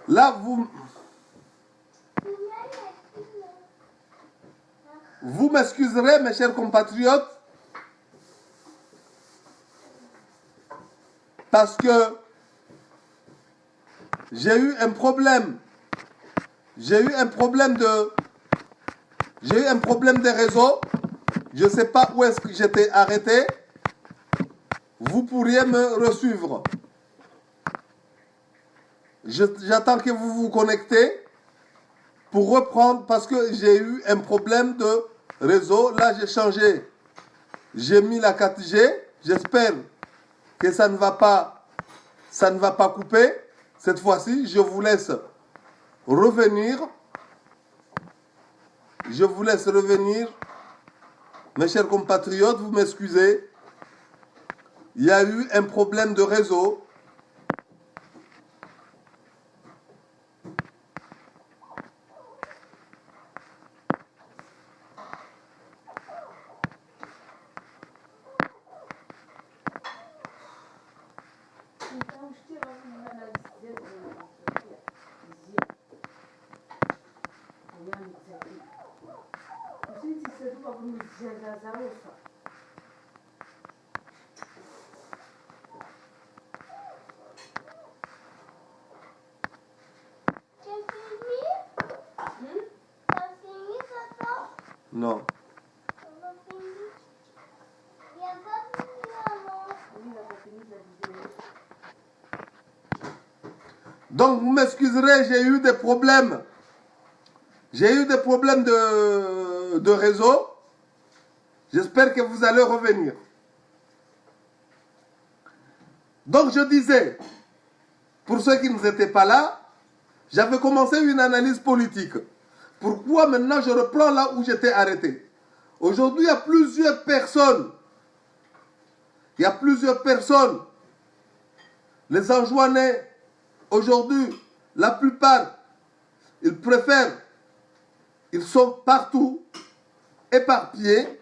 Là, vous m'excuserez, mes chers compatriotes, parce que j'ai eu un problème. J'ai eu un problème de réseau. Je ne sais pas où est-ce que j'étais arrêté. Vous pourriez me resuivre. J'attends que vous vous connectez pour reprendre parce que j'ai eu un problème de réseau. Là, j'ai changé. J'ai mis la 4G. J'espère que ça ne va pas couper. Cette fois-ci, je vous laisse revenir. Je vous laisse revenir. Mes chers compatriotes, vous m'excusez. Il y a eu un problème de réseau. Non. Donc, vous m'excuserez, j'ai eu des problèmes. J'ai eu des problèmes de réseau. J'espère que vous allez revenir. Donc, je disais, pour ceux qui n'étaient pas là, j'avais commencé une analyse politique. Pourquoi maintenant je reprends là où j'étais arrêté? Aujourd'hui, il y a plusieurs personnes. Il y a plusieurs personnes. Les Anjouanais, aujourd'hui, la plupart, ils préfèrent, ils sont partout, éparpillés.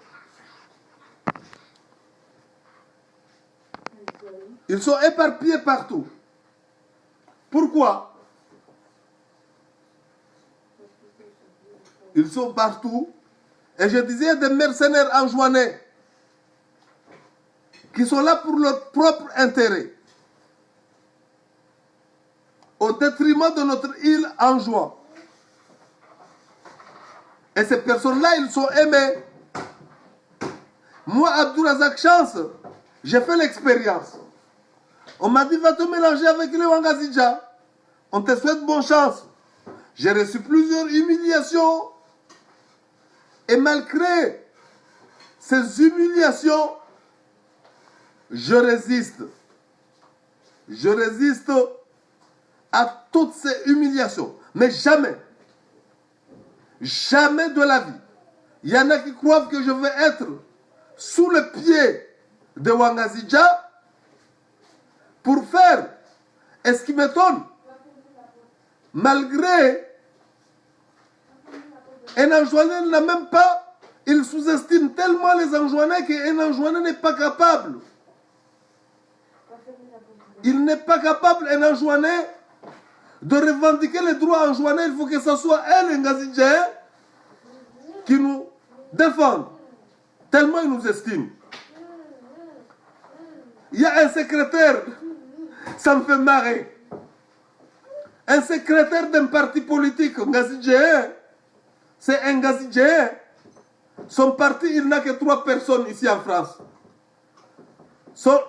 Ils sont éparpillés partout. Pourquoi? Ils sont partout. Et je disais des mercenaires anjouanais qui sont là pour leur propre intérêt. Au détriment de notre île Anjouan. Et ces personnes-là, ils sont aimés. Moi, Abdourazak Chance, j'ai fait l'expérience. On m'a dit, va te mélanger avec les Wangazidja. On te souhaite bonne chance. J'ai reçu plusieurs humiliations. Et malgré ces humiliations, je résiste. Je résiste à toutes ces humiliations. Mais jamais, jamais de la vie. Il y en a qui croient que je vais être sous le pied de Wangazidja pour faire. Et ce qui m'étonne, malgré un Anjouanais n'a même pas, il sous-estime tellement les Anjouanais qu'un Anjouanais n'est pas capable. Il n'est pas capable, un Anjouanais, de revendiquer les droits anjouanais. Il faut que ce soit un Ngazidjain qui nous défende. Tellement il nous estime. Il y a un secrétaire, ça me fait marrer. Un secrétaire d'un parti politique, Ngazidjain, c'est un Ngazidjain. Son parti, il n'a que 3 personnes ici en France. Son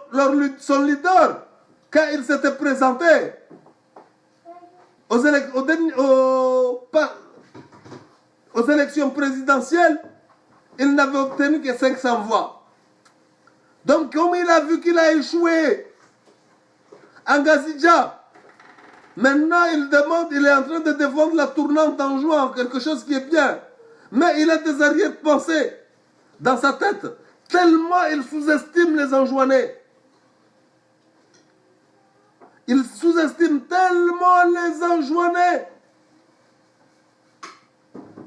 leader, quand il s'était présenté aux élections présidentielles, il n'avait obtenu que 500 voix. Donc, comme il a vu qu'il a échoué en Ngazidja, maintenant il est en train de défendre la tournante en jouant quelque chose qui est bien. Mais il a des arrière-pensées dans sa tête. Tellement il sous-estime les Anjouanais. Il sous-estime tellement les Anjouanais.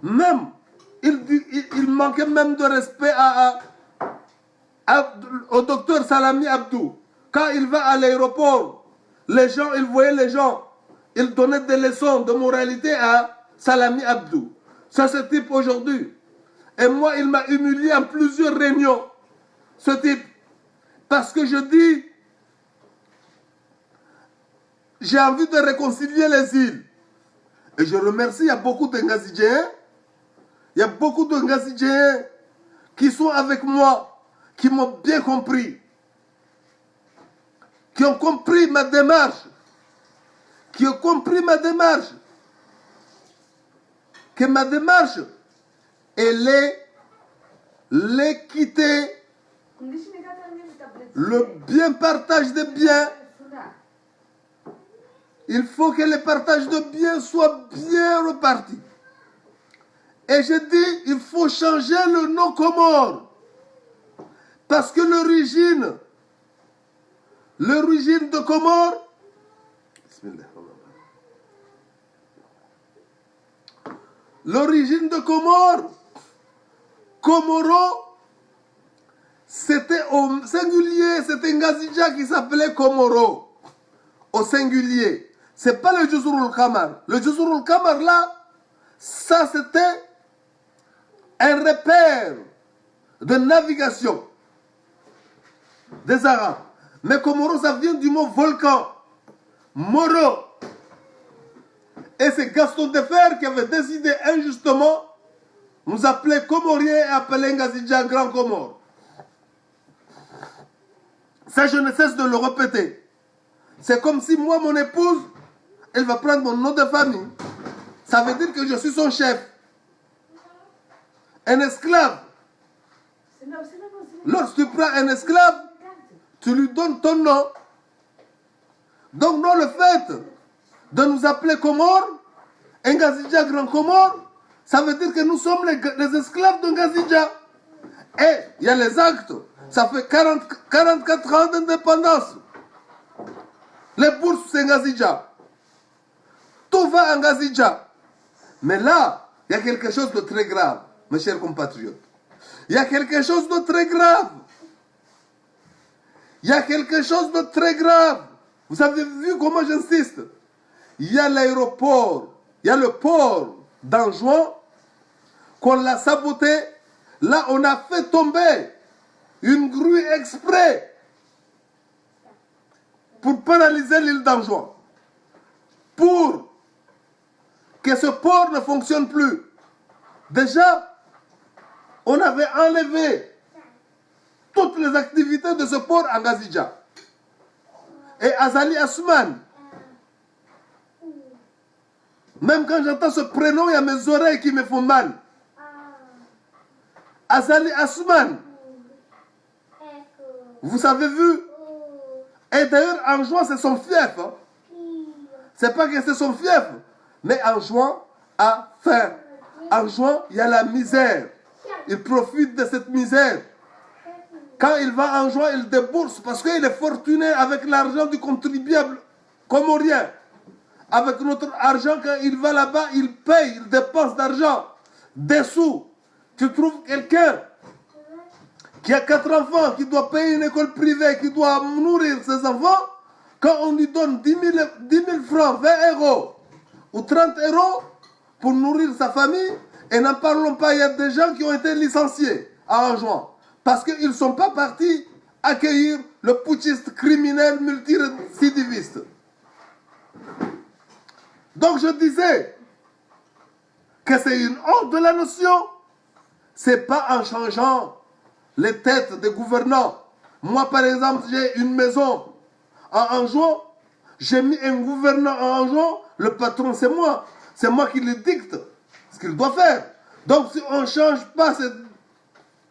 Même, il manquait même de respect au docteur Salami Abdou. Quand il va à l'aéroport, les gens, il voyait les gens. il donnait des leçons de moralité à Salami Abdou. C'est ce type aujourd'hui. Et moi, il m'a humilié en plusieurs réunions, ce type. Parce que je dis, j'ai envie de réconcilier les îles. Et je remercie, il y a beaucoup de Ngazidjéens, il y a beaucoup de Ngazidjéens qui sont avec moi, qui m'ont bien compris, qui ont compris ma démarche, que ma démarche, elle est l'équité, le bien partage des biens. Il faut que le partage de biens soit bien reparti. Et je dis, il faut changer le nom Comore. Parce que l'origine de Comore, l'origine de Comore, Comoro, c'était au singulier, c'était Ngazidja qui s'appelait Comoro, au singulier. C'est pas le Djouzurul Kamar. Le Djouzurul Kamar là, ça c'était un repère de navigation des Arabes. Mais Comoro, ça vient du mot volcan, Moro. Et c'est Gaston Defer qui avait décidé injustement nous appeler Comoriens et appeler Ngazidja Grand Comore. Ça, je ne cesse de le répéter. C'est comme si moi, mon épouse, elle va prendre mon nom de famille. Ça veut dire que je suis son chef. Un esclave. Lorsque tu prends un esclave, tu lui donnes ton nom. Donc, non, le fait de nous appeler Comore, Ngazidja Grand Comore, ça veut dire que nous sommes les esclaves de Ngazidja. Et il y a les actes. Ça fait 44 ans d'indépendance. Les bourses, c'est Ngazidja. Tout va à Ngazidja. Mais là, il y a quelque chose de très grave, mes chers compatriotes. Il y a quelque chose de très grave. Il y a quelque chose de très grave. Vous avez vu comment j'insiste? Il y a l'aéroport, il y a le port d'Anjouan qu'on l'a saboté. Là, on a fait tomber une grue exprès pour paralyser l'île d'Anjouan. Pour que ce port ne fonctionne plus. Déjà, on avait enlevé toutes les activités de ce port à Ngazidja. Et Azali Assouman, même quand j'entends ce prénom, il y a mes oreilles qui me font mal. Azali Assouman, vous avez vu? Et d'ailleurs, Anjouan, c'est son fief. Hein? C'est pas que c'est son fief, mais Anjouan a faim. Anjouan, il y a la misère. Il profite de cette misère. Quand il va en Anjouan, il débourse parce qu'il est fortuné avec l'argent du contribuable comorien. Avec notre argent, quand il va là-bas, il paye, il dépense d'argent, des sous. Tu trouves quelqu'un qui a 4 enfants, qui doit payer une école privée, qui doit nourrir ses enfants, quand on lui donne 10 000 francs, 20 euros ou 30 euros pour nourrir sa famille, et n'en parlons pas, il y a des gens qui ont été licenciés à Anjouan, parce qu'ils ne sont pas partis accueillir le putschiste criminel multirécidiviste. Donc je disais que c'est une honte de la notion. C'est pas en changeant les têtes des gouvernants. Moi, par exemple, j'ai une maison à Anjouan, j'ai mis un gouvernant à Anjouan, le patron c'est moi. C'est moi qui lui dicte ce qu'il doit faire. Donc si on ne change pas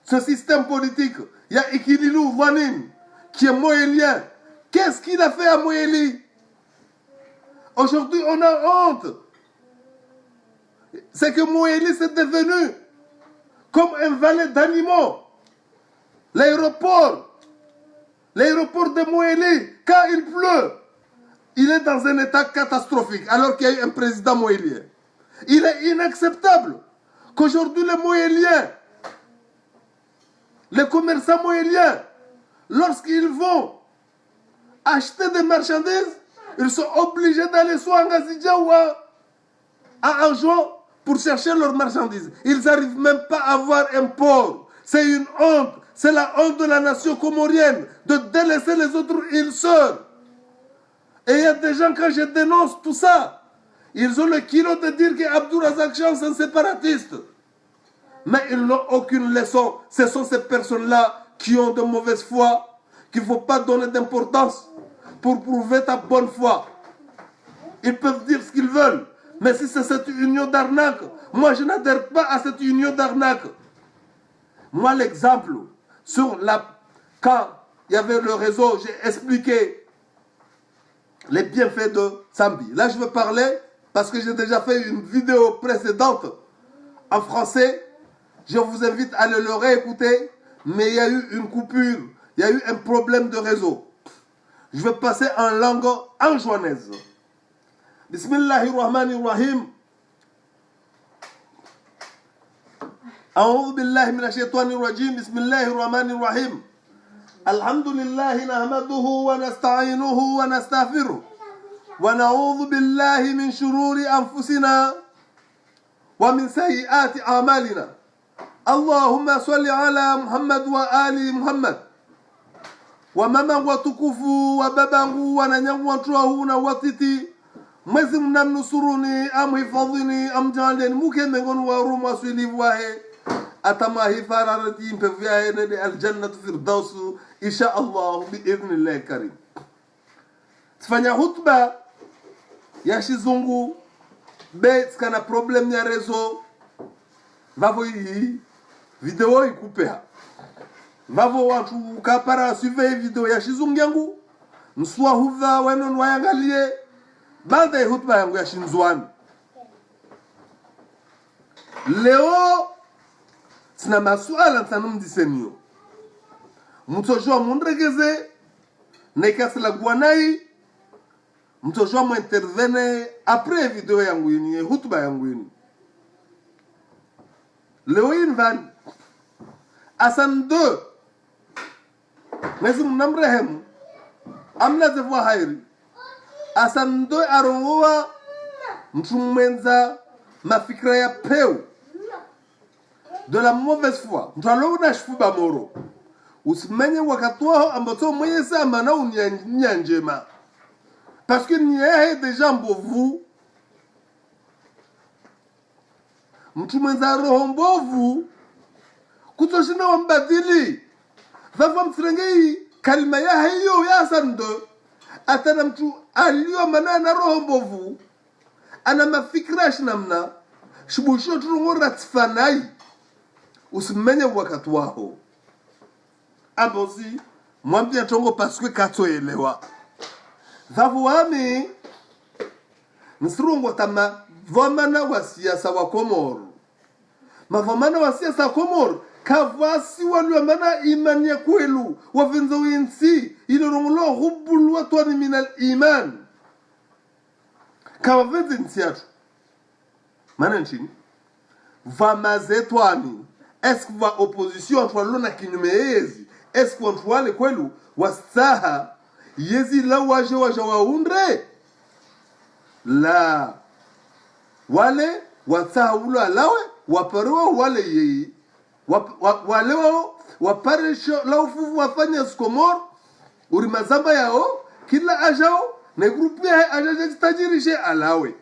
ce système politique, il y a Ikililou Wanim, qui est moélien. Qu'est-ce qu'il a fait à Moéli? Aujourd'hui, on a honte. C'est que Moéli, c'est devenu comme un valet d'animaux. L'aéroport de Moéli, quand il pleut, il est dans un état catastrophique, alors qu'il y a eu un président moélien. Il est inacceptable qu'aujourd'hui les Moéliens, les commerçants moéliens, lorsqu'ils vont acheter des marchandises, Ils sont obligés d'aller soit en Ngazidja ou à Anjou pour chercher leurs marchandises. Ils n'arrivent même pas à avoir un port. C'est une honte. C'est la honte de la nation comorienne de délaisser les autres îles sœurs. Et il y a des gens, quand je dénonce tout ça, ils ont le kilo de dire qu'Abdourazak Cham, c'est un séparatiste. Mais ils n'ont aucune leçon. Ce sont ces personnes-là qui ont de mauvaise foi, qu'il ne faut pas donner d'importance pour prouver ta bonne foi. Ils peuvent dire ce qu'ils veulent. Mais si c'est cette union d'arnaque, moi je n'adhère pas à cette union d'arnaque. Moi, l'exemple, quand il y avait le réseau, j'ai expliqué les bienfaits de Sambi. Là, je veux parler, parce que j'ai déjà fait une vidéo précédente en français. Je vous invite à le réécouter, mais il y a eu une coupure, il y a eu un problème de réseau. Je vais passer en langue anjouanaise. Bismillahirrahmanirrahim. أعوذ بالله من الشيطان الرجيم بسم الله الرحمن الرحيم الحمد لله نحمده ونستعينه ونستغفره ونعوذ بالله من شرور أنفسنا ومن سيئات أعمالنا اللهم صل على محمد وآل محمد ومما وتكفوا وبابنغوا وننيغوا وانتروهوا وطيتي mwezi mnamnusuruni amhifadhini amjaleni mukembengon warum waswiliwahe atamahifararadhi mpevyaene de aljannatu firdausu insha Allah biidhnillah karim. Tfanya hutba ya shizungu be skana problem ya rezo vavo hii video ikupea vavo watu kapara suive video ya shizungu yangu mswa huva wenu wayangalie baada ya hutuba yangu ya Shinzwani. Leo sina masuala nsanumdisenyo. Mtojua mundregeze nekasila guanai. Mtojua muintervene après video yangu yini, hutuba yangu yini. Leo invan asan 2 mwezi mnamrehemu amna zevu hairi asando arongoa mtu mwenza mafikira ya peu de la mauvaise foi mtu alona shifuba moro usimenye wakati wao ambato mwenye sama na unyanjema parce que n'y a des gens mbovu mtu mwenza roho mbovu kutoshina wambadili vava msirengei kalima ya hiyo ya asando atana mtu aliyo manana roho mbovu ana mafikira shinamna shibusho turungora tsifanai usimenye wakati wao ambozi mwambia tongo paswe katoelewa vavu wami nsirungo tama vamana wa siasa wa Komoro mavamana wa siasa wa Komoro kavasi waliyomana imani ya kwelu wavenza wensi ilorongolo hubbulu watwani minal iman kavavenza nsiatu mana nchini vamazetwani esk va opposition antwalo na kinyume yezi esk wantwale kwelu wasaha yezi la waje waundre la wale wasaha ulo alawe waparewa wale yei wale wao wapare laufu wafanya skomor uri mazamba yao kila ajao na grupu ya ajaje tajirishe alawe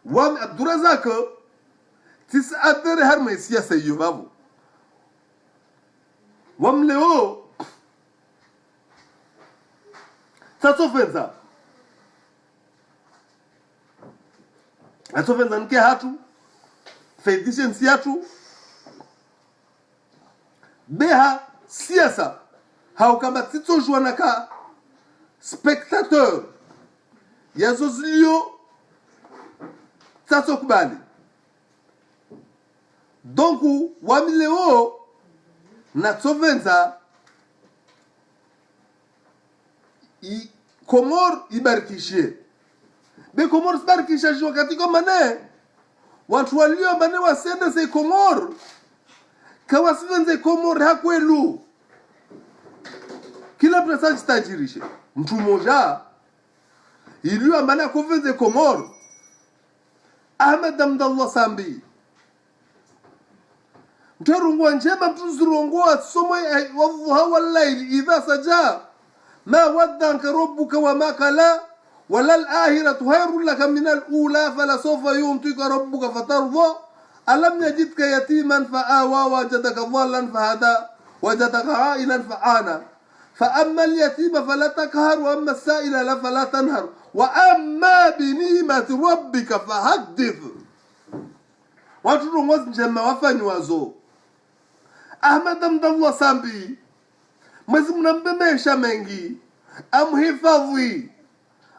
wam Abdourazak tisa adere harma siasa hiyo babu wam leo tatofenza atofenza nke hatu fedishen siatu beha siasa haukamba titsojwa naka spectateur yazozlio tatsokubali donc wamileo na tsovenza i Komor ibarikishie be Komor sibarikisha jwa katika mane watu walio mane wasende se Komor kawasivenze Komor hakwelu kila presa jitajirishe mtu mmoja il lui a mané convaincu des Comores Ahmed Abdallah Sambi mtarungwa njema mtuzurungwa somo wadhuha wallayl idha saja ma waddanka rabbuka wama kala wala al-akhiratu khayrun laka min al-ula fala sawfa yu'tika rabbuka fatarda alam yajidka yatiman fa'awa wajadaka dhallan fahada wajadaka 'ailan fa'ana فأما اليتيم فلا تقهر وأما السائل فلا تنهر وأما بنعمة ربك فحدث watu rongozi njema wafanywazo Ahmed Abdallah Sambi mwezi mnambemesha mengi amhifadhi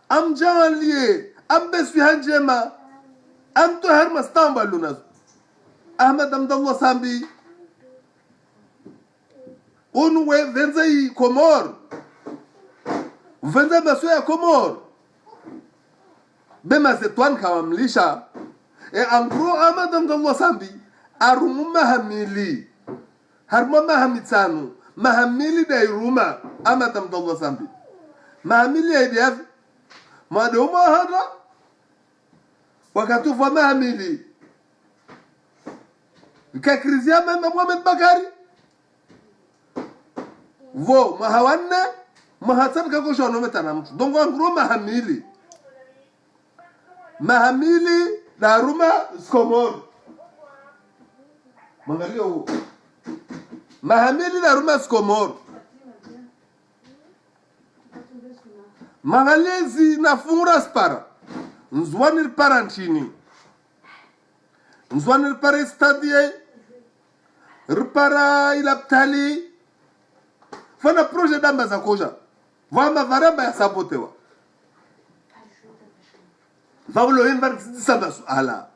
amjalie ambeswi njema amtoher mastamba lunazo Ahmed Abdallah Sambi onwe venza Comor venza baso ya Comor bema zetwan kawamlisha en gros Ahmed Abdallah Sambi arumu mahamili harma mahamitsanu mahamili dairuma Ahmed Abdallah Sambi mahamili ya madoma hada wakati wa mahamili kakrizia mama Mohamed Bakari vo mahawanne mahatsan kako shono metana mtu donc en gros mahamili daruma Comor mangalio huo mahamili daruma Comor mangalezi na fungura spara nzwanir parantini nzwanir pare stadie ripara ilaptali fana projet d'amba za koja vama varamba ya sabotewa Vaulo yembar sisama suala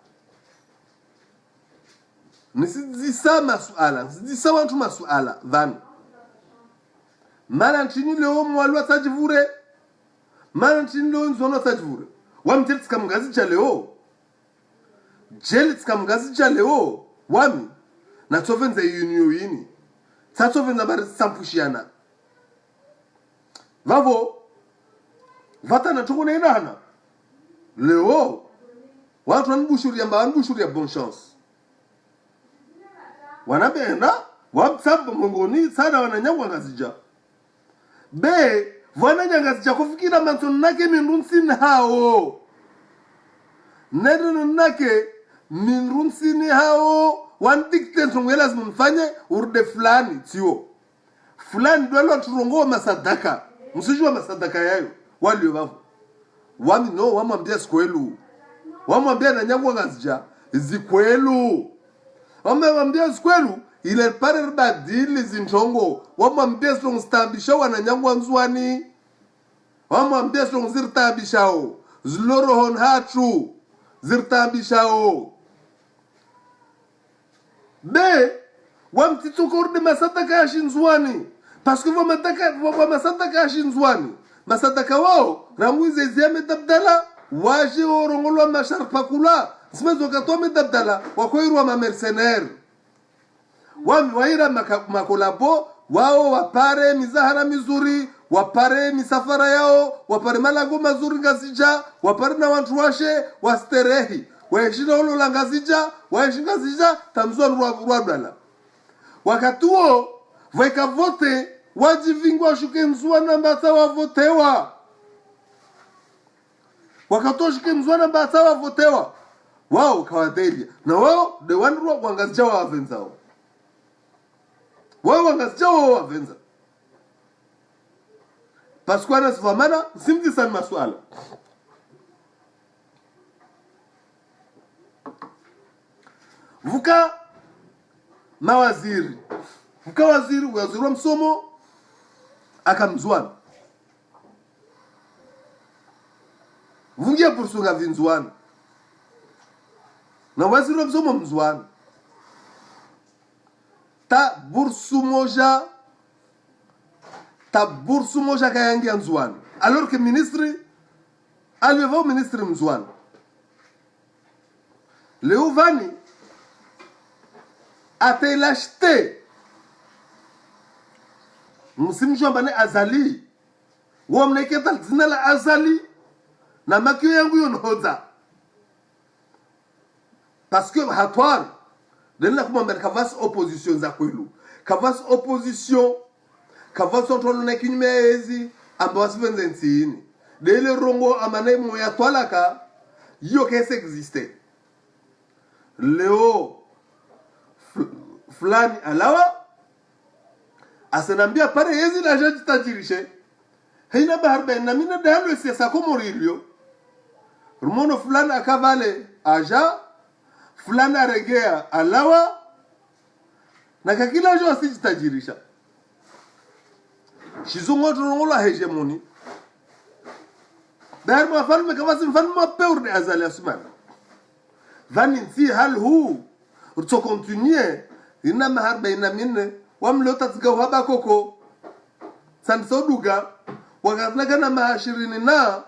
nisisama suala nisisama watu masuala vani mana nchini leo mwalwa tajivure mana nchini leo nzono tajivure wami kamgazi cha leo kamgazi cha leo wami na tovenza yuniyo yini tatovenza bari sampushiana vavo vata na tukuna inahana leo watu wanbushuria bonne chance wanabenda wabsamba mongoni sana wananyangwa ngazija be wananyangazija kufikira manson nake mindunsin hao nedun nake mindunsin hao wan dictate ngela mfanye urde fulani tio fulani dwalo turongo masadaka msijua masadaka yayo walio bavu wami no wamwambia sikwelu wamwambia na nyangwa ngazija zikwelu wamwambia sikwelu ile pare badili zinjongo wamwambia song stambisha wana nyangwa nzwani wamwambia song zirtabishao zlorohon hatu zirtabishao be wamtitsukurde masadaka ya shinzwani parce que vos masadaka ya shinzwani masadaka wao ramwize ziame dabdala waje orongolwa masharpakula simezo katome dabdala wakoirwa ma mercenaire wami waira makolabo wao wapare mizahara mizuri wapare misafara yao wapare malago mazuri ngazija wapare na watu washe wasterehi waeshina olo la ngazija waeshinga ngazija tamzwa rwadala wakati huo vaika vote wajivingwa shuke mzwana mbata wavotewa wakati shuke mzwana mbata wavotewa wao kawadelia na wao de wanrwa wangazija wavenzao wao wangazija wavenza paskwana sivamana simti sana maswala vuka mawaziri waziri wa msomo akamzwana vungia bursunga vinzwana na waziri wa msomo mzwana ta bursu moja kayangia nzwana alors que ministre alivyo au ministre mzwana Leo Vani ate l'acheter msimu shambane azali wamneketa zina la azali na makio yangu yonoza parce que hatwar dena kumwambia kavasi opposition za kwelu kavasi opposition kavasi ontolo na kinyume ezi ambao sivenze nsini dele rongo amane moya twalaka yo kese existe leo fulani alawa asenambia pare ezi la jaji tajirishe heina baharbe na mina dalo siasa komorilio rumono fulani akavale aja fulani aregea alawa na kakila jo asijitajirisha shizungo turongola hegemoni dar ma falme kavasi mfalme peur de azali asmana vani si hal hu urto continuer ina maharbe ina minne wamlota tsigaw haba koko san soduga wakatna kana maashirini na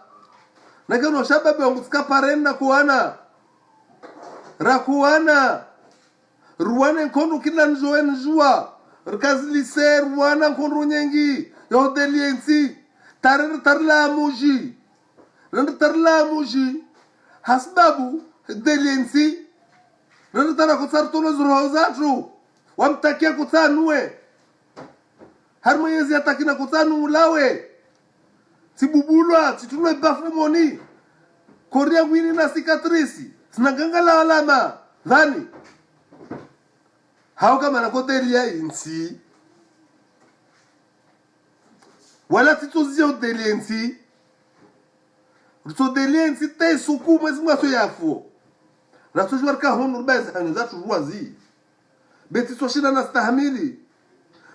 kana shababe wanguska parena kuana rakuana ruwana nkondo kila njua rkazlise ruwana nkondo nyengi yodeliensi tarla muji hasbabu deliensi tara kutsartulo zurozatu wamtakia kutsanue harmo yezi atakina kutsanu ulawe sibubulwa situlwe bafu moni koria wini na cicatrice sinagangala alama dhani hao kama nakotelia insi wala tituzia udeliensi rutodeliensi te suku mwezi mwaso yafuo na tujwar ka honu beza hanu za tuwazi beti soshina na stahamili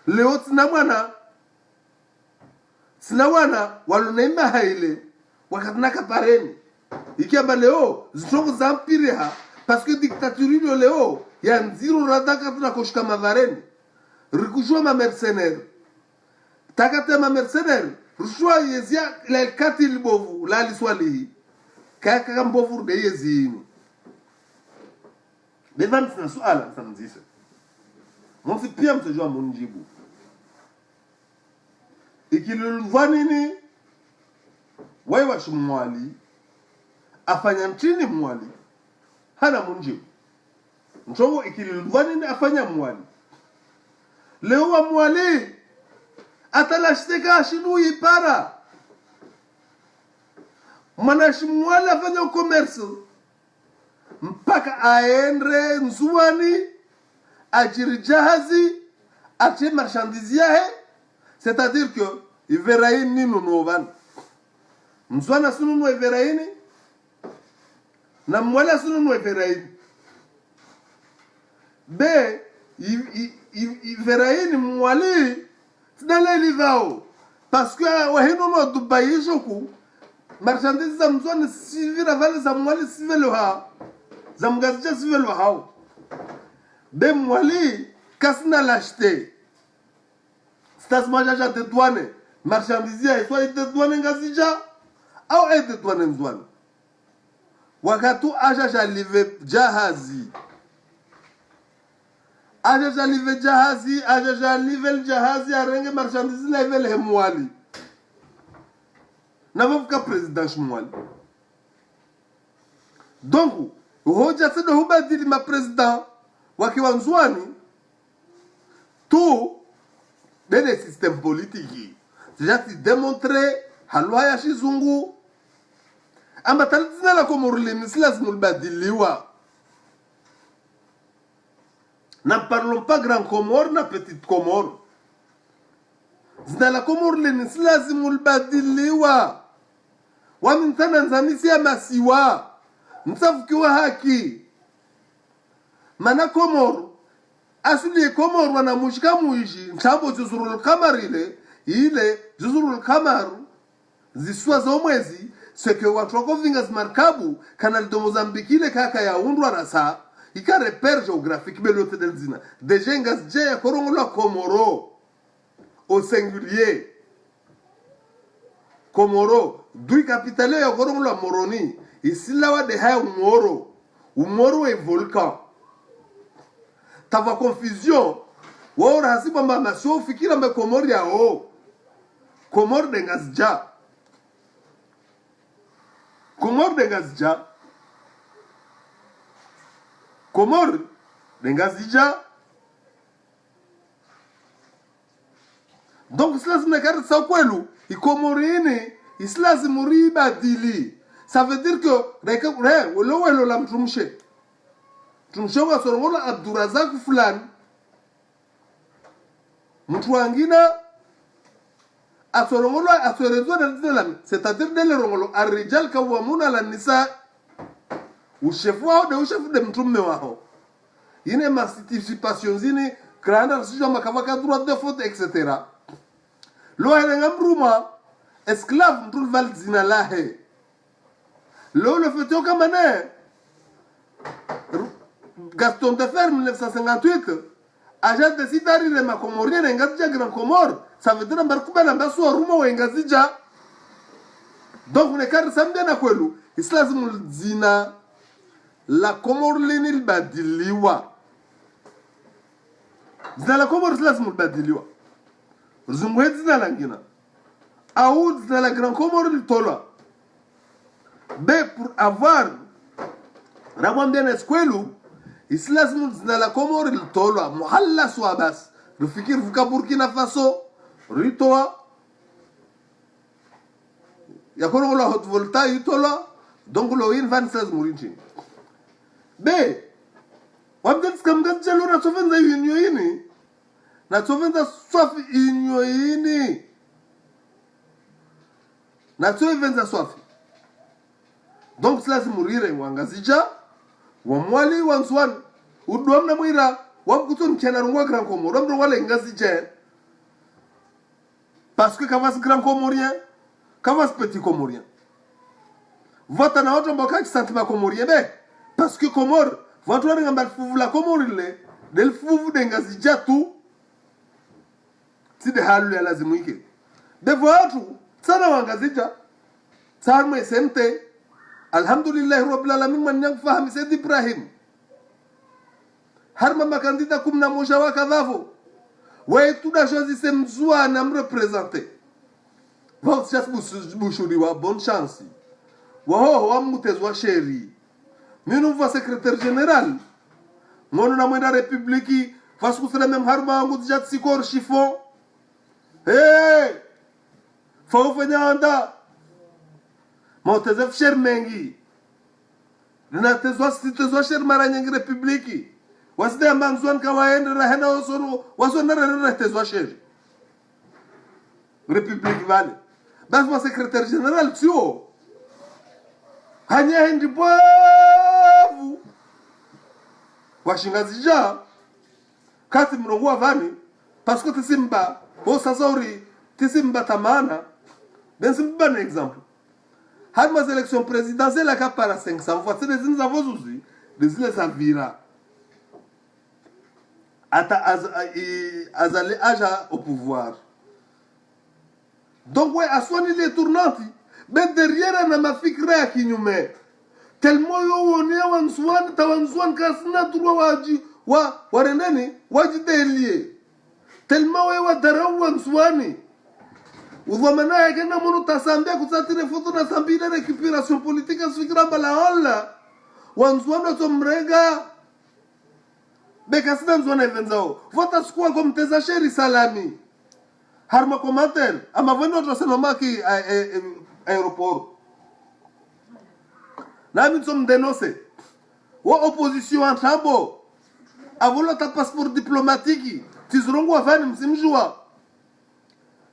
leo sina wana walunaima haile wakatunaka pareni ikiamba leo zitongo za mpire ha parce que dictature leo ya nziro radaka tunakoshika mavareni rikujua ma mercenaire takate ma mercenaire rushwa yezia la katil bovu la liswali kaka mbovu de yezini bevan sina suala sanzisa mon si pia mtajua munjibu ikilulvanini wewe shumwali afanya nchini mwali hana munjibu mchongo ikilulvanini afanya mwali leo wa mwali atalashiteka shinu ipara mwanashi mwali afanya commerce mpaka aendre nzuani ajiri jahazi ache marchandise yahe c'est-à-dire que iveraini nunovan mzwana sunu iveraini na mwala sunu iveraini be iveraini mwali tidale livao parce que wahino no dubai joku marchandise za mzwana sivira vale za mwali sivelo ha za mgazija sivelo hao be mwali kasna l'acheter stas majaja de douane marchandise soit de douane ngazija au de douane nzwana wakatu ajaja live jahazi ajaja live jahazi arenge marchandise level hemwali na voka president mwali donc hoja sado hubadili ma president wakiwa nzwani tu bene système politique jati démontrer halwa ya shizungu amba talizina la komorle misla zimulbadiliwa n'en parlons pas grand Comore na petite Comore zina la komorle misla zimulbadiliwa wa mintana nzamisi ya masiwa msafukiwa haki mana Komoro asuli Komoro wanamushika muishi nchambo zuzurul kamarile ile zuzurul kamaru ziswa za mwezi seke watu wako vinga zmarkabu kanal do Mozambique ile kaka ya undwa rasa ika repère géographique belote del zina deja ngas je ya korongo la Komoro au singulier Komoro dui capitale ya korongo la Moroni isilawa de haya umoro e volcan tava confusion wora hasiba mama sio fikira mbe Komori ya Komori de ngasja Komor de Ngazija. Komor de Ngazija. Donc cela se carte sa kwelu. I komorini isla zimuri badili. Ça veut dire que welo welo lam trumshe. Trumshe wa sorongola Abdurazak fulani. Mtu wangina asorongolo asorezo de c'est-à-dire de lerongolo arrijal kawamuna la nisa ushefu de mtume wao. Ine participation zini grande sio makavaka droit de faute etc. Lo helenga mruma esclave mtul val zina lahe. Lo le fait au kamane Gaston de Fer 1958 agent de Sitari de Makomorien et Ngazija Grand Comore, ça veut dire que l'ambassade à Ruma ou Ngazija. Donc, on est carré samedi à Kwelu. Islam zina la Comore l'enil badiliwa. Zina la Comore islam badiliwa. Zumwe zina langina. Aoud zina la Grand Comore l'tola. Mais pour avoir Ramon Esquelu, Islam zina la Comore l'tola. Muhalla swabas. Rufikir vuka Burkina Faso. Ritoa. Yakono la hot volta itola. Donc lo in 26 murinchi. B. Wabdet skamgat jalo na sovenza inyo ini. Na sovenza swafi inyo ini. Na sovenza swafi. Donc cela se murire Ngazija. Wamwali wanswan. Udwam na mwira. Wamkutun kena rungwa Grand Comore. Wamro wale Ngazija. Parce que Kavas Grand Comorien. Kavas Petit Comorien. Vota na watu mboka kisantima Comorien be. Parce que Comore. Watu wale ngamba fuvu la Comore le. Del fuvu de Ngazija tu. Si de halu ya lazimu ike. De watu. Sana wangazija. Sarme sente. Alhamdulillah Rabbil Alamin man yang fahami Sayyid Ibrahim. Harma makandida kumna moja wa kadhavo. Ouais, tout la chose c'est mzua na me représenter. Bon chance bouchouri wa bonne chance. Wa wa mutezwa chéri. Mais nous voit secrétaire général. Mon na mwenda république parce que c'est même harma ngudja tsikor chiffon. Hey! Faut venir anda. Montezef cher mengi. Na tezwa cher maranyeng république. Wasde manzwan kawaenda rahena wasona rahena tezwa cher. République vale. Bas mon secrétaire général tio. Hanya hindi bovu. Washingazija. Kati mrongwa vani parce que tisimba o sasauri tisimba tamana. Ben simba un exemple. Had ma élection présidentielle à para 500 fois c'est des avons aussi des îles Avira. Azali aja au pouvoir. Donc ouais, à soigner les tournantes. Mais derrière on a ma fikra kinyume. Tellement yo wonia wanswan tawanswan kasna droit waji wa wareneni waji delie. Tellement ouais wa daraw wanswani. Uvamana yakena munu tasambia kusatire foto na sambile récupération politique asfikra bala olla. Wanswana somrega. Bekasina mzwana evenzao. Vota sikuwa kwa mteza sheri salami. Harma commentaire. Ama vendo otrosema ki aéroport. Nami tsom denonce. Wa opposition antabo. Avola ta passeport diplomatique. Tizrongo afani msimjua.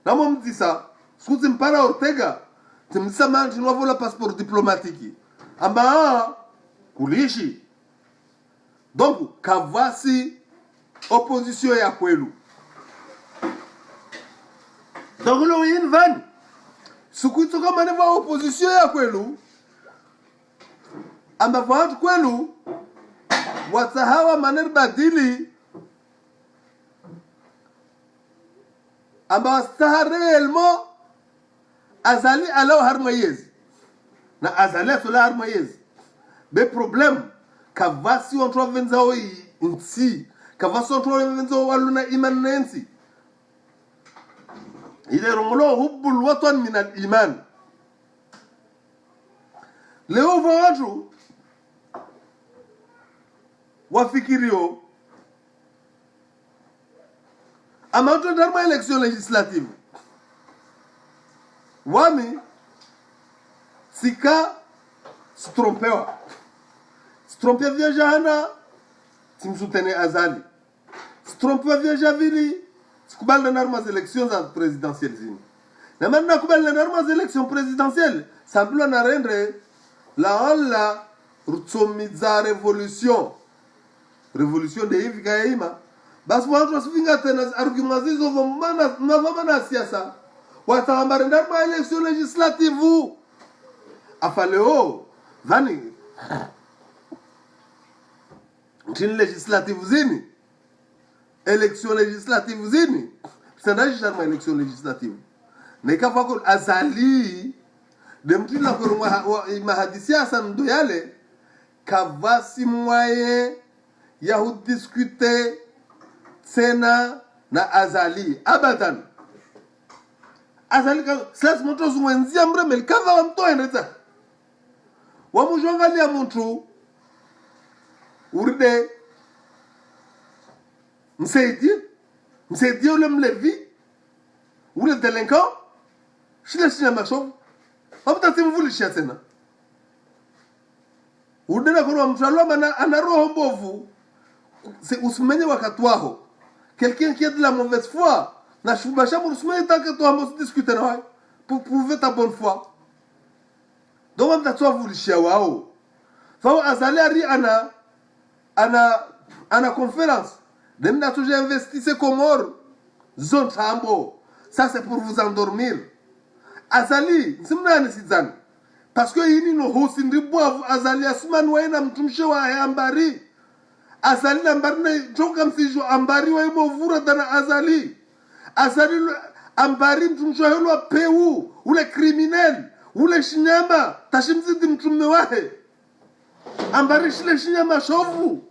Namo mtisa. Skuti mpara Ortega. Timtisa manji nwavola passeport diplomatique. Ama kulishi. Donc, kavasi opposition ya kwelu. Donc, lo yin van. Sukuito kama neva opposition ya kwelu. Amba vatu kwelu. Watahawa maner badili. Amba wastaha réellement. Azali alaw harmayez. Na azali atola harmayez. Mais problème. Kavasi on trouve venzao insi. Kavasi on trouve venzao waluna iman nensi. Ile rongolo hubbul watan min al iman. leo watu wafikirio ama tutarma election législative wami sika strompewa strompea vya hana timsutene azali strompea vya vili sikubali na normas élections présidentielles zini na maana kubali na normas élections présidentielles sambula na rendre la rutsomiza revolution de hivi kaima basi watu wasifinga tena arguments hizo vamana siasa watambare ndarma election législative afaleo vani tin législative zini election législative zini sandaji ndarma election législative nekafa ko azali demtila ko mahadisia sana ndo yale kavasi moyen ya discuter tena na azali abadan azali ka sasa mtu zungenzia mremel kava wa mtu endeza wamujongalia mtu urde msaidi ule mlevi ule delinquent shile mashovu hapo timvulisha tena urde na kwa mtu aloma ana roho mbovu usimenye wakati wao quelqu'un qui a de la mauvaise foi na shubasha usimenye taka tu amos discuter na wao pour prouver ta bonne foi donc mtu atwavulishia wao fao azali ana conférence demna tu j'ai investi ces Comores zone tambo ça c'est pour vous endormir azali simnani sizani parce que yini no hosi ndibwavu azali asman waina mtumshe wa ambari azali nambari na joka msijo ambari wa imovura dana azali ambari mtumshe wa peu ule criminel ule shinyama tashimzidi mtume wahe ambari shile shinyama shovu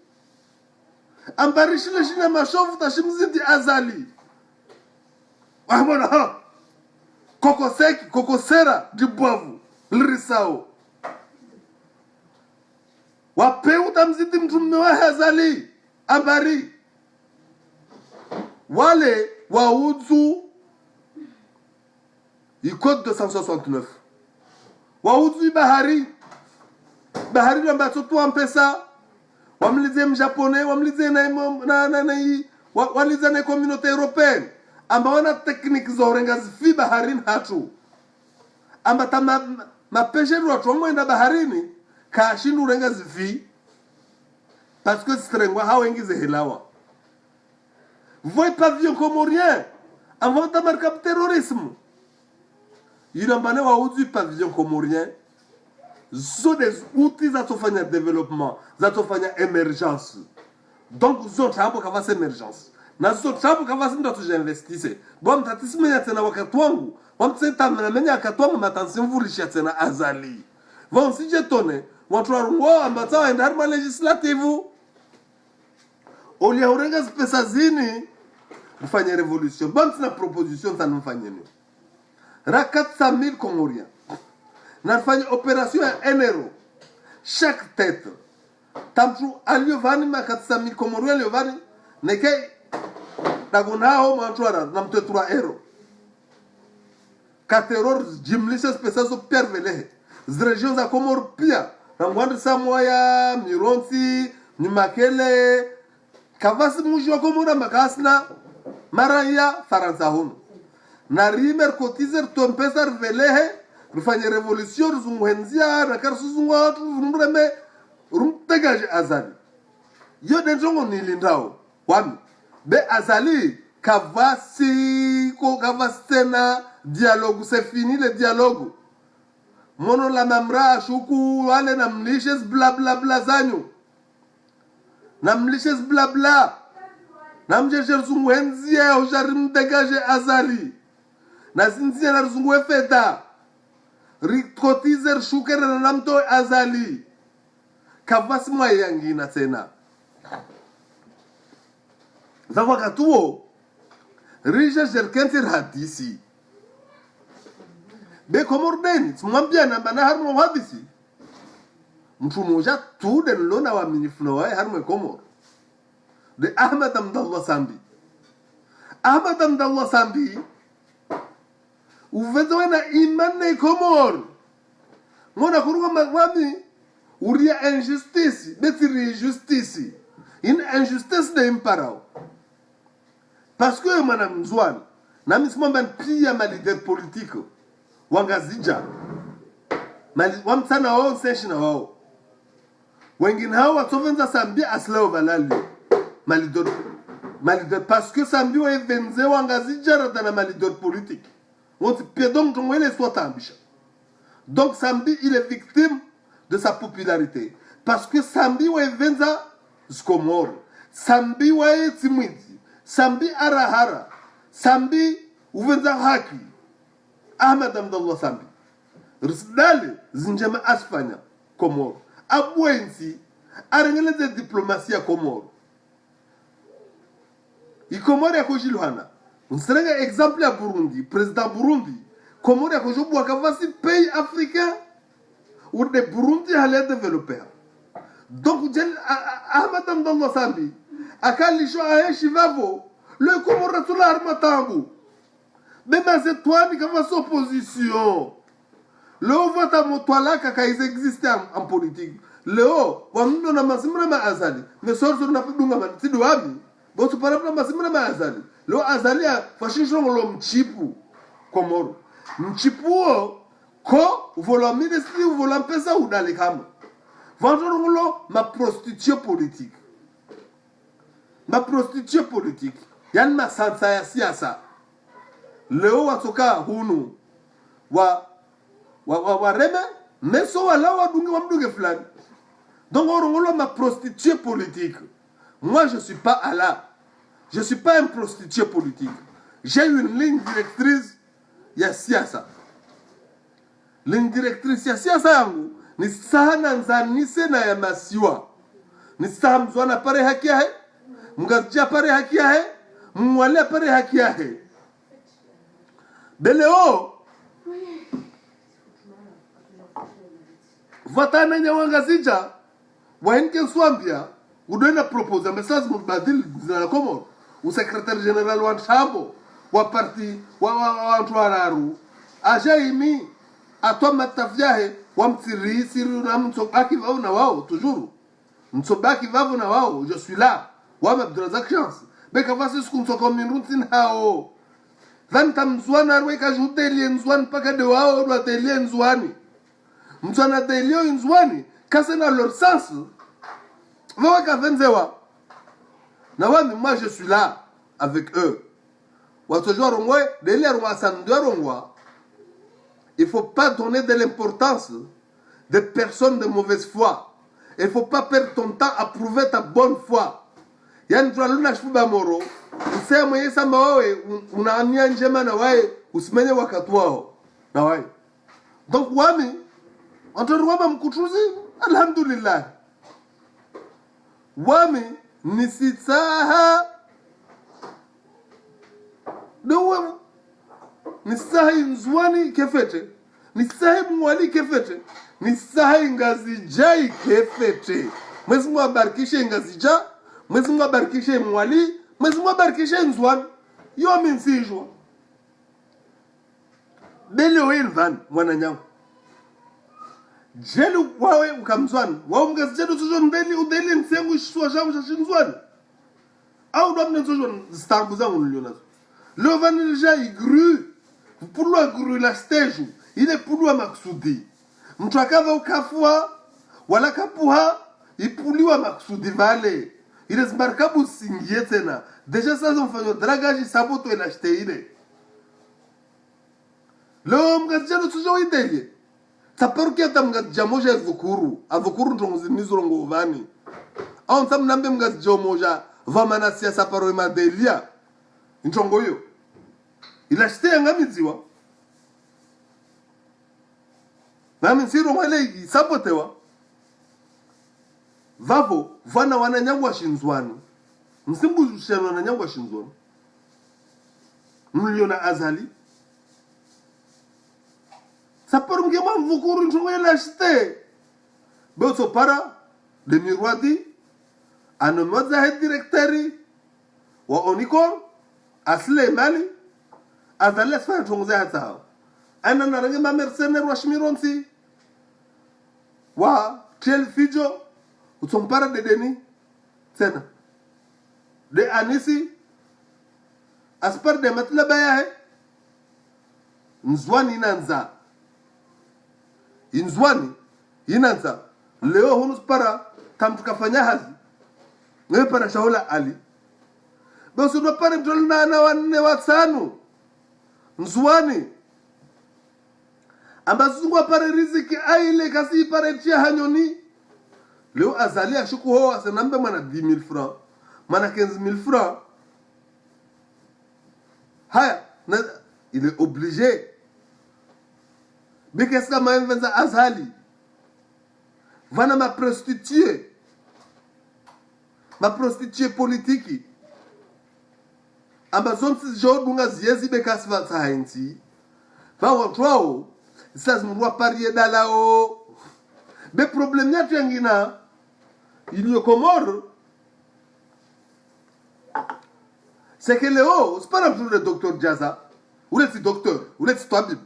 ambari shile shinyama shovu tashimzidi azali wabona kokosera dibwavu lirisao wapeu tamzidi mtume wahe azali ambari wale waudzu code 269 waudzu bahari na batoto ampesa wamlize mjaponais wamlize walize na communauté européenne amba wana technique zorenga zifi baharini hatu amba tama mapesheru watu wamwenda baharini kashindu urenga zifi parce que strengwa hawengize helawa voy pavillon comorien avant de marquer terrorisme yinambane waudzu pavillon comorien zo des outils za tofanya développement za tofanya émergence donc zo tambo kava émergence na zo tambo kava ndo tujainvestise bom tatismenya tena wakati wangu wamtseta menya wakati wangu matansimvulisha tena azali vont si jetone watu warungo ambata waenda harma législative olia urenga pesa zini ufanye révolution bom tina proposition za mfanyeni ra 400,000 Comoriens nafanya opération ya 1 euro chaque tête tamtu aliovani ma 400,000 Comoriens aliovani neke dagunao mantwara namte 3 euro 4 euro jimlisha pesa zo pervelehe zregion za Comor pia na mwanda samoya mironsi nimakele kavasi muji wa Comora makasna maraya faransa hunu na rimer cotiser tompesa velehe rufanye revolution ruzungwenzia na karsu zungwa rumreme rumtegaje azali yo denjongo nilindao wami be azali kavasi tena dialogue c'est fini le dialogue mono la mamra shuku wale na mlishes bla bla bla zanyu na mlishes bla bla na mjeje zungwenzia ujarim degaje azali na zinzia na zungwe feta rikotizer shukera na namto azali kavasi mwa yangina tena zawa katuo rija jerkentir hadisi be komordeni tumwambia na bana harmo hadisi mtu mmoja tu de lona wa minifuna wa harmwe Komoro de Ahmed Abdallah Sambi. Ahmed Abdallah Sambi uvezo na imane Komoro ngona kuruka mawami uria injustice betiri justice une injustice de imparao parce que madame Nzwani na mismo ban pia ma leader politique wangazija mali wamtana wao seshi na wao wengine hao watovenza Sambi aslao balali malidor parce que Sambi wa evenze wangazija na malidor politique on te pédom ton wele soit ambisha. Donc Sambi il est victime de sa popularité parce que Sambi wa evenza Komoro, Sambi wa timwiti, Sambi arahara, Sambi uvenza haki. Ahmed Abdallah Sambi risdale zinjema asfanya Komoro abwenzi arengeleze diplomasia Komoro ikomoro yakojiluhana nsrenga exemple ya Burundi président Burundi Komoro yakojobwa kavasi pays africain ou de Burundi allait développer. Donc Ahmed Abdallah Sambi akalisho aeshi vavo le Komoro tula armatambu même cette toi ni kama opposition le vote à motwala kaka ils existent en politique leo wamundo na masimra ma azali mais sorso na pidunga mantido wami botu para na masimra ma azali leo azali fashisho ngolo mchipu Komoro mchipu ko vola ministre vola pesa udale kama vendre ngolo ma prostituée politique yani ma sansa ya siasa leo watoka hunu wa reme meso wala wadungi wamdunge fulani. Donc on ma prostituée politique. Moi je suis pas Allah. Je suis pas un prostitué politique. J'ai une ligne directrice ya siasa. Ligne directrice ya siasa yangu ni sana nzanise na ya masiwa. Ni sana mzwana pare haki yahe, mgazija pare haki yahe, mwale pare haki yahe. Beleo vatana nyawangazija wahenke swambia udoena propose message mbadil na Komoro o secrétaire général wa Nthambo wa parti wa Ntwararu ajaimi atwa matafyahe wa mtirisi na mtsobaki vao na wao toujours mtsobaki vao na wao je suis là wa Abdurazak chance beka vasi skunso kominrutin hao vanta mzwana rweka jutelie nzwani paka de wao ndo telie nzwani mzwana telie nzwani kase na leur sens va ka venzewa na wami moi je suis là avec eux watojwa rongwe delia rongwa sandwa rongwa. Il faut pas donner de l'importance des personnes de mauvaise foi. Il faut pas perdre ton temps à prouver ta bonne foi. Yani tunaluna shifuba moro useme yesa mawe unaania njema na wae usimenye wakati wao na wae. Donc wami antarwaba mkutuzi alhamdulillah wami nisitsaha dowe nisahi nzwani kefete nisahi mwali kefete nisahi ngazijai kefete mwezi mwabarikishe ngazija mwezi mwabarikishe mwali mwezi mwabarikishe nzwani yo minsijwa bele oilvan mwana nyangu jelu wawe ukamzwani wawe mgazijadu tujo ndeli udeli nsengu shishwa shangu shashinzwani au doamne tujo stambu zangu nilionazo le vanilja igru pulwa guru la stage ile pulwa maksudi mtu akava ukafua wala kapuha ipuliwa maksudi vale ile zmarkabu singie tena deja sasa mfanyo dragage saboto elashte ile lo mgajano tujo ideye taparukia tamgaja moja avukuru ndongozimizo ngovani au tamnambe mgaja moja vamana siasa paro madelia ntongo yo ilashte ngamiziwa nami nsiro mwele isapotewa vavo vana wananyangwa shinzwani msimbu shano wananyangwa shinzwani mliona azali saparu mgema mvukuru ntongo ilashte Boso para de miroadi anomoza head directori wa onikor asle mali azale sfa tongoza hata ana narange ma mercenaire wa shmironsi wa tel fijo utompara de deni tena de anisi aspar de matlaba yahe nzwani nanza inzwani inanza leo hunus para tamtukafanya hazi wewe para shaula ali basi ndo pare mtolna na wanne watano nzwani ambazungwa pare riziki aile kasi pare tia hanyoni leo azali ashuku ho asenambe mana 10000 francs mana 15000 francs haya il est obligé mais qu'est-ce que m'a inventé azali vana ma prostituée politique amazon si jodunga ziezi bekasi vatsainti va wao sasa mrua parie dalao be problème yatu yangina il y a Comore c'est que Léo c'est pas le docteur Jaza ou le docteur ou le tabib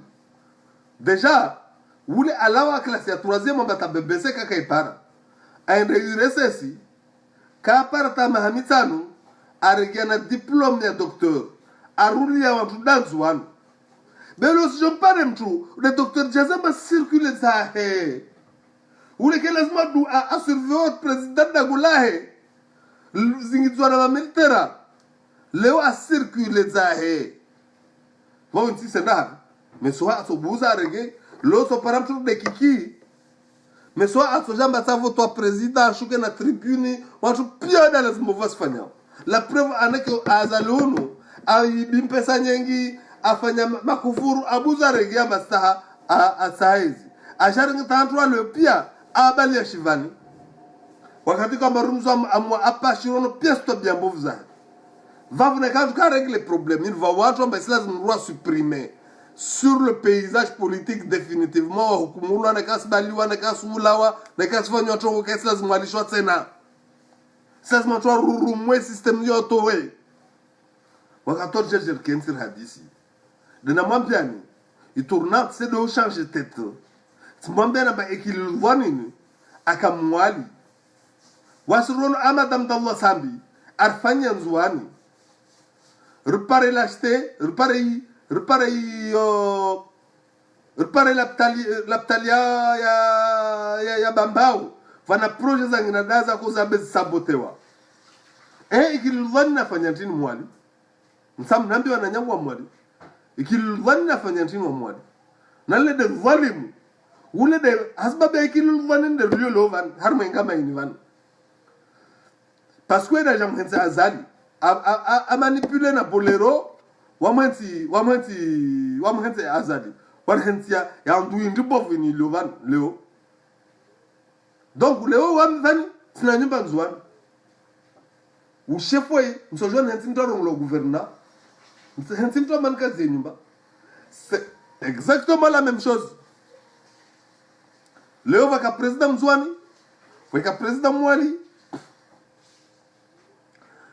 déjà ou le alawa classe ya 3e on bata BBC kaka ipara aende URSS ka parta mahamitano aregana diplôme ya docteur aruli ya watu danzwan belo si je parle mtu le docteur Jaza ba circuler ça he ou le que lazima du a surveiller président dagulahe zingizwa na militaire leo a circuler ça he bon si c'est là mais soit so buza rege lo so paramtu de kiki mais soit a so jamba savo toi président shuke na tribune watu pia dans les mauvaises fanya la preuve anake azalunu aibimpesa nyengi afanya makufuru abuza rege amastaha a saizi asharinga tantwa le pia abali ya shivani wakati kama rumzo amwa apashirono pia sto bien mbovu za va venir quand régler les problèmes il va voir tomber cela nous supprimer sur le paysage politique définitivement hukumula na kasbaliwa na kasulawa na kasfanywa tongo kesa zimwalishwa tena sasa mtwa rurumwe system yote we wakati Jerzy Kensir hadisi de na mwambiani itourna c'est de changer tête simwambia na ba ekilwanini akamwali wasirono amadam dallah sambi arfanya nzuani repare l'acheter repare laptalia ya bambao vana projet zangina daza kuzabe sabotewa ikilwani nafanya ntini mwali msam nambi wananyangwa mwali ikilwani nafanya ntini mwali nale de volume ule de hasbabe ikilwani de liolo van harma ingama inivan parce que déjà mhenze azali a manipuler na bolero wamhenzi azali wanhenzi ya nduyi ndibovu ni lovan leo donc leo wamvani sina nyumba nzwani ushefwe msojona henzi ntoro lo gouverneur henzi ntoro manka zenyumba c'est exactement la même chose leo vaka président mzwani vaka président mwali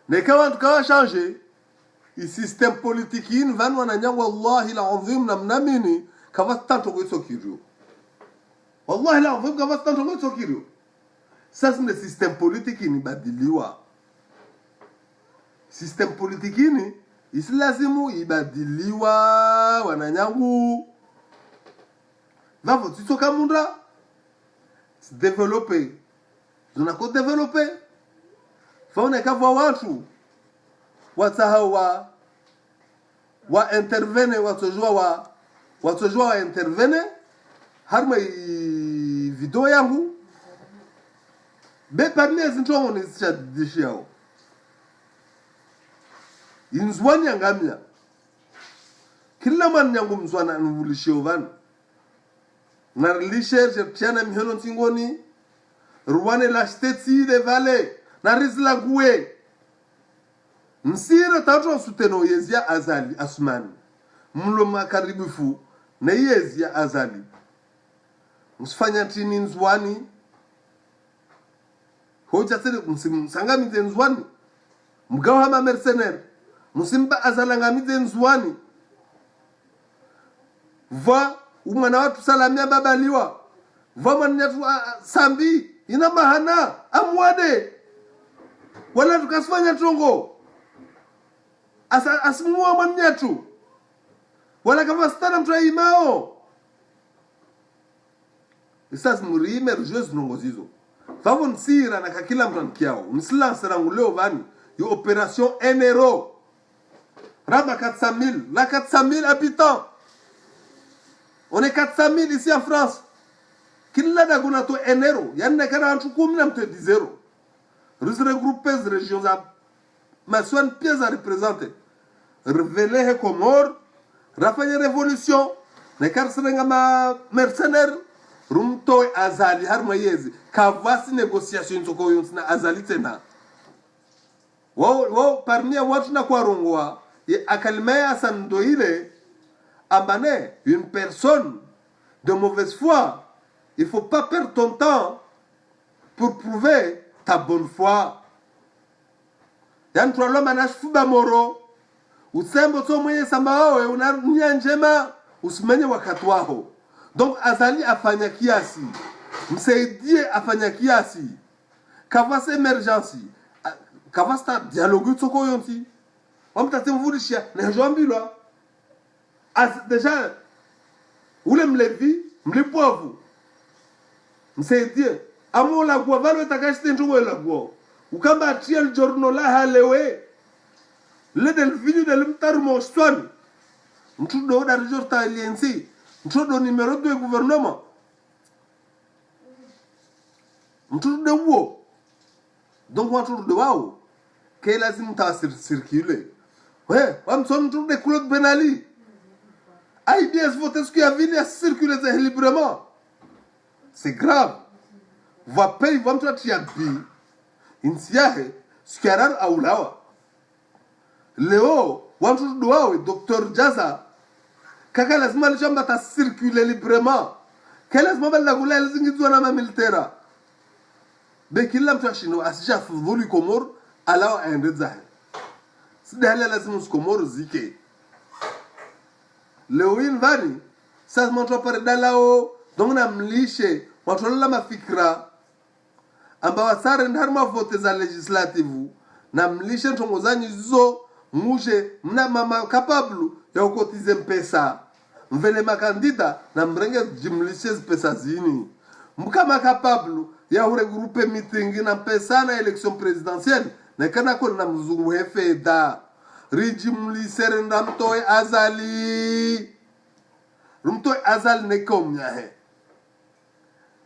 mais quand on a changé le système politique in van wananya wallahi alazim namnamini kavastanto kwisokirio wallahi alazim kavastanto kwisokirio sasa ni système politique ni badiliwa système politique ni isilazimu ibadiliwa wananyangu vavo tsoka munda se développer tunako développer fauna kava watu watahawa wa intervene watojua wa intervene harma video yangu be parmi ezintongo nisha dishiao inzwani yangamia kila man nyangu mzwana nvulishio van narlisher jeptiana miheno tingoni ruwane la stetsi de vale narizla guwe msira tatu suteno yezia azali asmani mloma karibifu na yezia azali msifanya tini nzwani hoja tsele msimsangamize nzwani mgawa hama mercenaire msimba azalangamize nzwani va umwana watu salamia babaliwa va manyatu sambi ina mahana amwade wala tukasifanya tongo asimua manyatu wala kama stana mtu imao isas murime rejoice nongozizo vavo nsira na kakila mtu ankiao msilansera nguleo vani yo opération NRO raba 400 000 la 400 000 habitants on est 400 000 ici en France kila daguna to NRO yanne kana antu 10 na mtu 10 Rus regroupes régions à maswan pièces à représenter révéler he Comores rafanya révolution ne karsenga ma mercenaire rumto azali har mayezi kavasi négociation zoko yonsina azali tena wo parmi watu na kwa rongwa akalmea sando ile ambane une personne de mauvaise foi il faut pas perdre ton temps pour prouver ta bonne foi yani twalo manash fuba moro usembo to mwenye sambawe unarunia njema usimenye wakati wao donc azali afanya kiasi msaidie afanya kiasi kavasa emergency kavasta dialogue tsoko yonti wamtate mvudisha na jombilwa déjà ule mlevi mlipovu msaidie amo la gwa valo takashite njugo la gwa ukamba atia el giorno la halewe le del video del mtarmo swami mtudo da jorta liensi mtudo numéro 2 gouvernement mtudo wo donc watu de wao que lazim ta circuler ouais wamson mtudo de Claude Ben Ali IDS vote ce qui a venu à circuler librement c'est grave va payer va mtu atiabi insiahe skiarar aulawa leo watu doao Dr Jaza kaka lazima lishamba ta circuler librement que lazima bala gula lizingizwa na militaire be kila mtu ashino asija vulu Comores alawa aende zahe sidala lazima Comores zike leo invani sasa mtu pare dalao donc na mlishe watu la mafikra ambao sare ndarma vote za legislative na mlishe ntongozanyi zizo muje mna mama capable ya ukotize mpesa mvele makandida na mrenge jimlishe pesa zini mkama capable ya ure groupe meeting na pesa na election présidentielle na kana ko na mzungu hefeda rijimlisere ndamtoe azali rumtoe azali ne komnyahe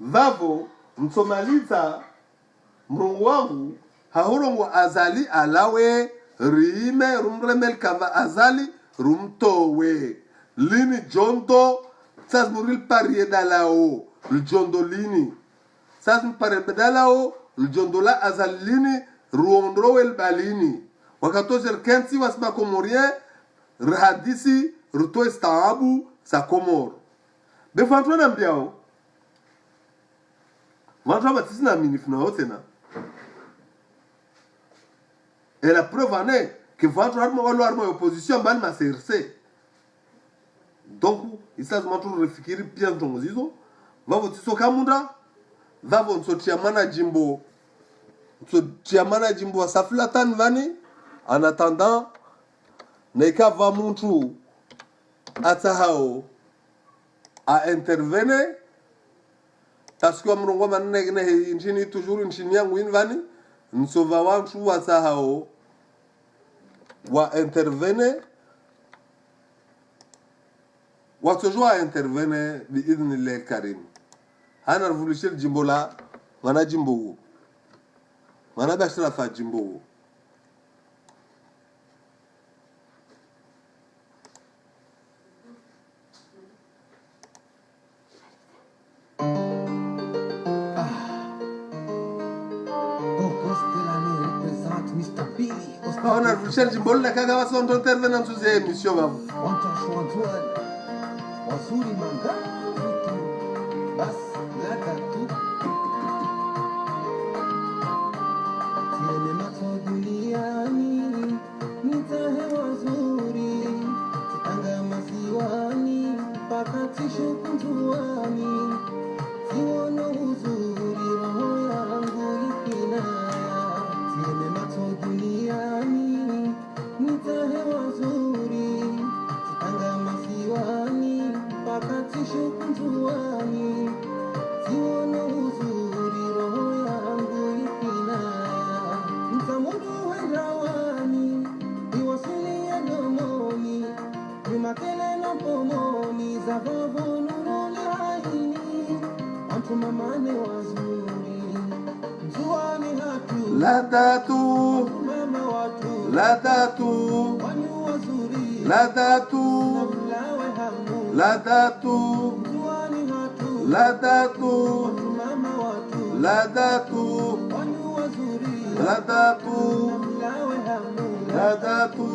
vavo msomaliza mrungu wangu haurongo azali alawe rime rumremel kava azali rumtowe lini jondo sas muril parie dalao le jondo lini sas mpare dalao le jondo la azali lini ruondro el balini wakato jerkensi wasma komorien rahadisi ruto istaabu sa Comores befanto na mbiao vanto batisi na minifna otena et la preuve en est que votre arme opposition bal ma CRC donc il s'agit de refikiri pia ntongozizo vavo tisoka munda vavo nsotia mana jimbo wa saflatan vani en attendant neka va muntu atahao a intervenir parce que mrongo manene nchini toujours nchini yangu invani nsova wantu wasahao wa intervenir watojua intervenir biidhnillah karim hana revolution jimbo la wana jimbo huo wana bashara fa jimbo huo on a vu chez Jimbo la kaga waso ndo intervenir dans ces émissions babo wazuri mangapi bas laka tu la datu, la datu, la datu, la datu, la datu, la datu, la datu, la datu.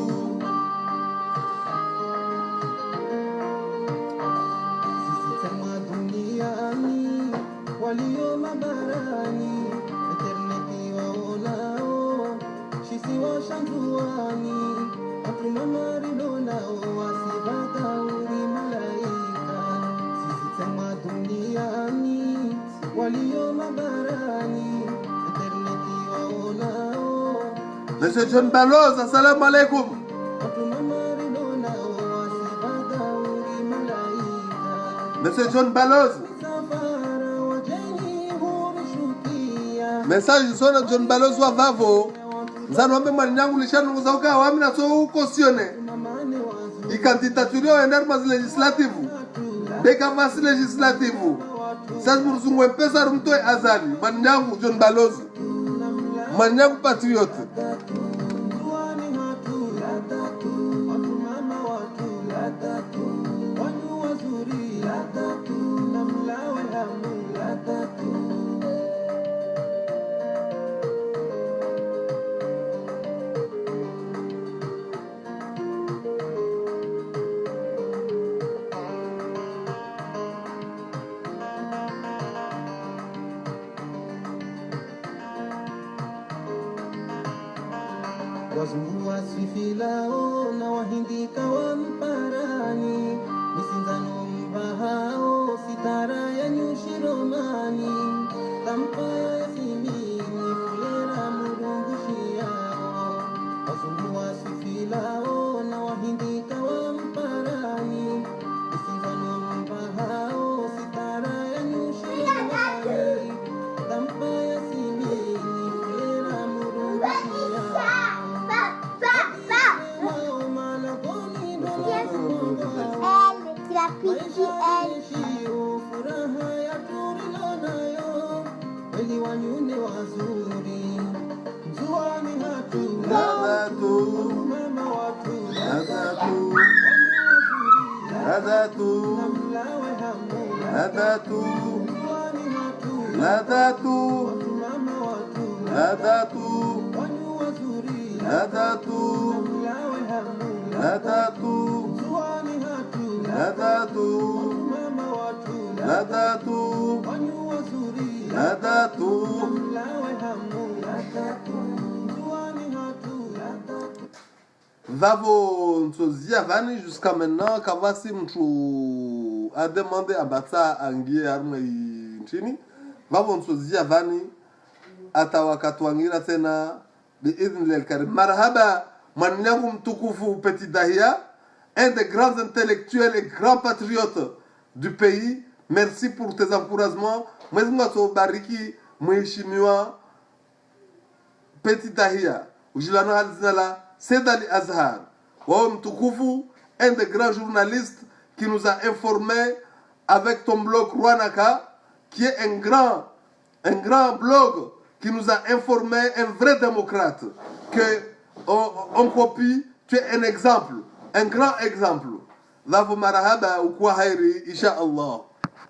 Walio mabarani eternity waonao shisi washantuani atuma maridonao wasibaka uri malaika sisi tema duniani walio mabarani eternity waonao Monsieur John Balloz, assalamu alaikum. atuma maridonao wasibaka uri malaika Monsieur John Balloz. Message sona John Balloz wa Vavo. Nzanombe mwani yangu lishanunguza uka wamina so ukosione. Ikandidature oender mas legislativu. Beka mas legislativu. Sasa muruzungwe mpesa rumtoe azali. Mwani yangu John Balloz. Mwani yangu patriote. Wazungu wasifilao na wahindi kawamparani misinzano mbahao sitara ya nyushiromani tampaya ya simini fulera murungushiao wazungu wasifilao na wahindi kawamparani misinzano mbahao sitara ya nyushiromani tampaya ya simini fulera murungushiao. Vavo nsozia vani jusqu'à maintenant kavasi mtu a demandé à Batsa angie arme nchini vavo nsozia vani atawakatwangira tena biidhnillah karim. Marhaba mwanangu mtukufu Petit Dahia, un des grands intellectuels et grands patriotes du pays. Merci pour tes encouragements. Mwenyezi Mungu atubariki mheshimiwa Petit Dahia. Ujilano halizina la Sedali Azhar. Wao mtukufu, un des grands journalistes qui nous a informés avec ton blog Rwanaka, qui est un grand blog qui nous a informés, un vrai démocrate, que on copie, tu es un exemple, un grand exemple. Dhafu marahaba ukwa hairi, insha Allah.